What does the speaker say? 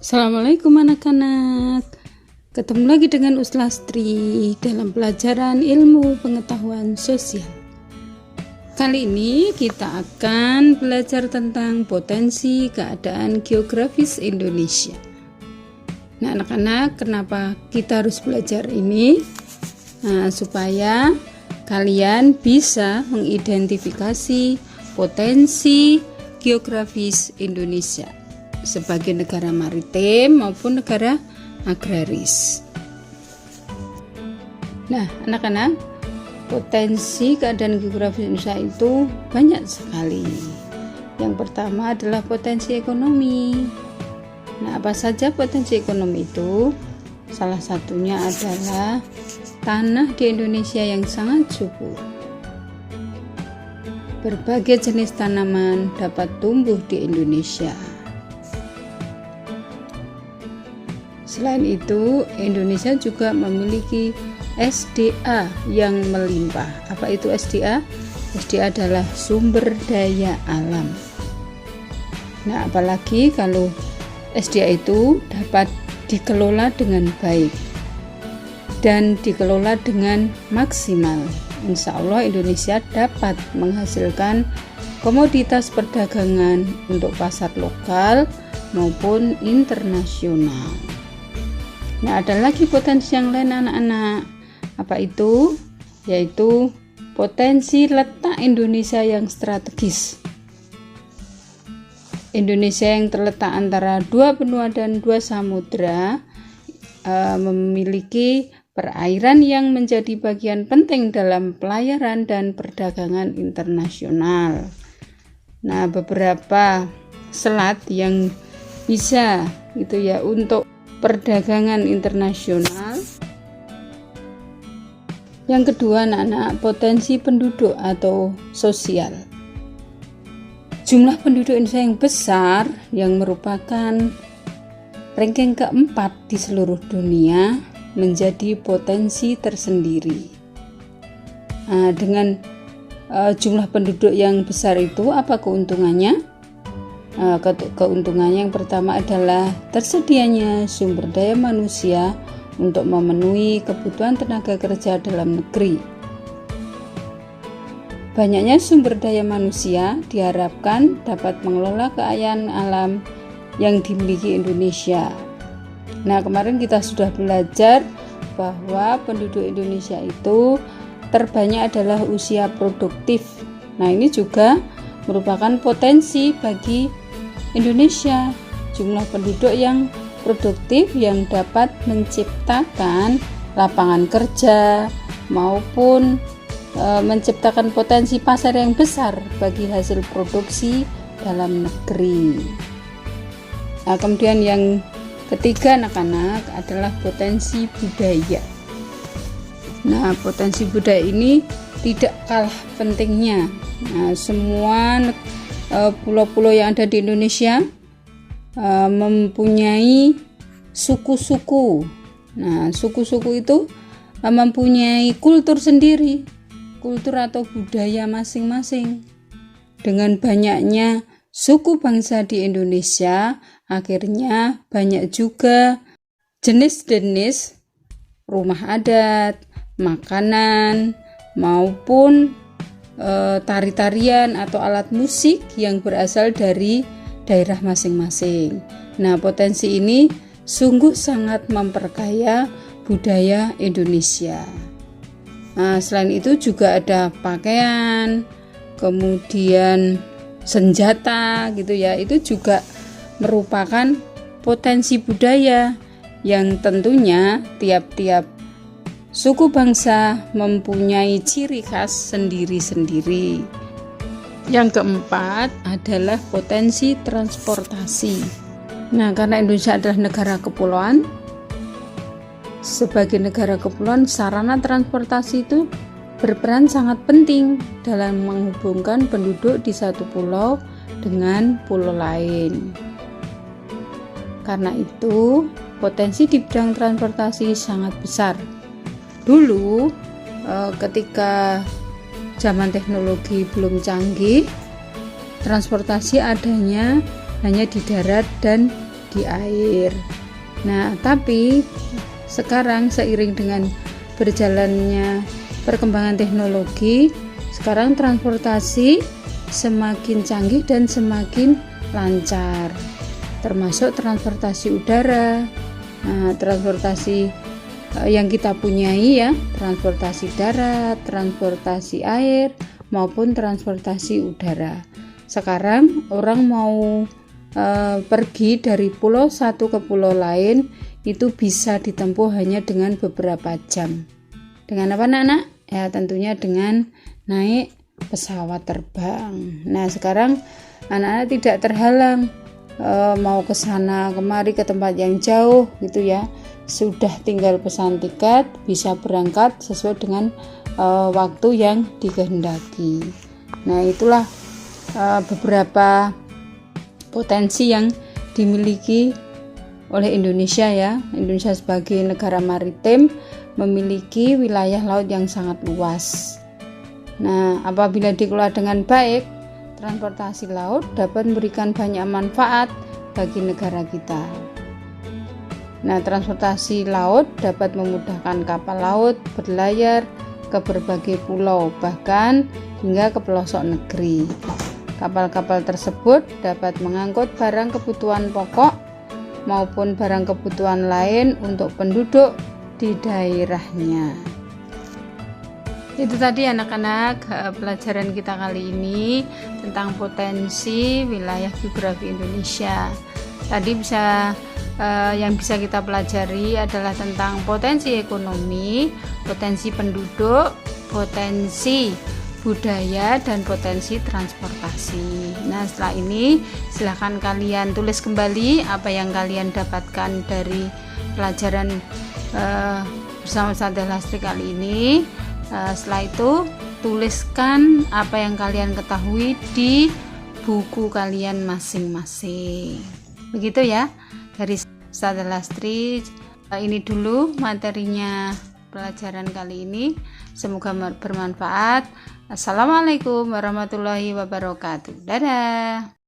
Assalamualaikum anak-anak. Ketemu lagi dengan Uslastri dalam pelajaran ilmu pengetahuan sosial. Kali ini kita akan belajar tentang potensi keadaan geografis Indonesia. Nah, anak-anak, kenapa kita harus belajar ini? Supaya kalian bisa mengidentifikasi potensi geografis Indonesia sebagai negara maritim maupun negara agraris. Nah, anak-anak, potensi keadaan geografis Indonesia itu banyak sekali. Yang pertama adalah potensi ekonomi. Nah, apa saja potensi ekonomi itu? Salah satunya adalah tanah di Indonesia yang sangat subur. Berbagai jenis tanaman dapat tumbuh di Indonesia. Selain itu, Indonesia juga memiliki SDA yang melimpah. Apa itu SDA? SDA adalah sumber daya alam. Nah, apalagi kalau SDA itu dapat dikelola dengan baik dan dikelola dengan maksimal. Insya Allah Indonesia dapat menghasilkan komoditas perdagangan untuk pasar lokal maupun internasional. Nah, ada lagi potensi yang lain anak-anak. Apa itu? Yaitu potensi letak Indonesia yang strategis. Indonesia yang terletak antara dua benua dan dua samudra memiliki perairan yang menjadi bagian penting dalam pelayaran dan perdagangan internasional. Nah, beberapa selat yang bisa untuk perdagangan internasional. Yang kedua, anak-anak, potensi penduduk atau sosial. Jumlah penduduk Indonesia yang besar yang merupakan ranking keempat di seluruh dunia menjadi potensi tersendiri. Dengan jumlah penduduk yang besar itu apa keuntungannya? Keuntungannya yang pertama adalah tersedianya sumber daya manusia untuk memenuhi kebutuhan tenaga kerja dalam negeri. Banyaknya sumber daya manusia diharapkan dapat mengelola kekayaan alam yang dimiliki Indonesia. Nah, kemarin kita sudah belajar bahwa penduduk Indonesia itu terbanyak adalah usia produktif. Nah, ini juga merupakan potensi bagi Indonesia, jumlah penduduk yang produktif yang dapat menciptakan lapangan kerja maupun menciptakan potensi pasar yang besar bagi hasil produksi dalam negeri. Nah, kemudian yang ketiga anak-anak adalah potensi budaya. Nah, potensi budaya ini tidak kalah pentingnya. Nah, semua pulau-pulau yang ada di Indonesia mempunyai suku-suku. Nah, suku-suku itu mempunyai kultur sendiri, kultur atau budaya masing-masing. Dengan banyaknya suku bangsa di Indonesia, akhirnya banyak juga jenis-jenis rumah adat, makanan, maupun tari-tarian atau alat musik yang berasal dari daerah masing-masing. Nah, potensi ini sungguh sangat memperkaya budaya Indonesia. Nah, selain itu juga ada pakaian, kemudian senjata itu juga merupakan potensi budaya yang tentunya tiap-tiap suku bangsa mempunyai ciri khas sendiri-sendiri. Yang keempat adalah potensi transportasi. Nah, karena Indonesia adalah negara kepulauan, sebagai negara kepulauan, sarana transportasi itu berperan sangat penting dalam menghubungkan penduduk di satu pulau dengan pulau lain. Karena itu, potensi di bidang transportasi sangat besar. Dulu ketika zaman teknologi belum canggih, transportasi adanya hanya di darat dan di air. Nah, tapi sekarang seiring dengan berjalannya perkembangan teknologi, sekarang transportasi semakin canggih dan semakin lancar, termasuk transportasi udara. Nah, transportasi yang kita punyai ya, transportasi darat, transportasi air, maupun transportasi udara. Sekarang orang mau pergi dari pulau satu ke pulau lain itu bisa ditempuh hanya dengan beberapa jam. Dengan apa anak-anak? Ya tentunya dengan naik pesawat terbang. Nah sekarang anak-anak tidak terhalang mau ke sana kemari ke tempat yang jauh gitu ya. Sudah tinggal pesan tiket, bisa berangkat sesuai dengan waktu yang dikehendaki. Nah itulah beberapa potensi yang dimiliki oleh Indonesia ya. Indonesia sebagai negara maritim memiliki wilayah laut yang sangat luas. Nah, apabila dikelola dengan baik, transportasi laut dapat memberikan banyak manfaat bagi negara kita. Nah, transportasi laut dapat memudahkan kapal laut berlayar ke berbagai pulau, bahkan hingga ke pelosok negeri. Kapal-kapal tersebut dapat mengangkut barang kebutuhan pokok maupun barang kebutuhan lain untuk penduduk di daerahnya. Itu tadi anak-anak pelajaran kita kali ini tentang potensi wilayah geografi Indonesia. Tadi yang bisa kita pelajari adalah tentang potensi ekonomi, potensi penduduk, potensi budaya, dan potensi transportasi. Nah setelah ini silahkan kalian tulis kembali apa yang kalian dapatkan dari pelajaran bersama Ustazah Lastri kali ini. Setelah itu tuliskan apa yang kalian ketahui di buku kalian masing-masing. Begitu ya dari Ustazah Lastri. Ini dulu materinya pelajaran kali ini. Semoga bermanfaat. Assalamualaikum warahmatullahi wabarakatuh. Dadah.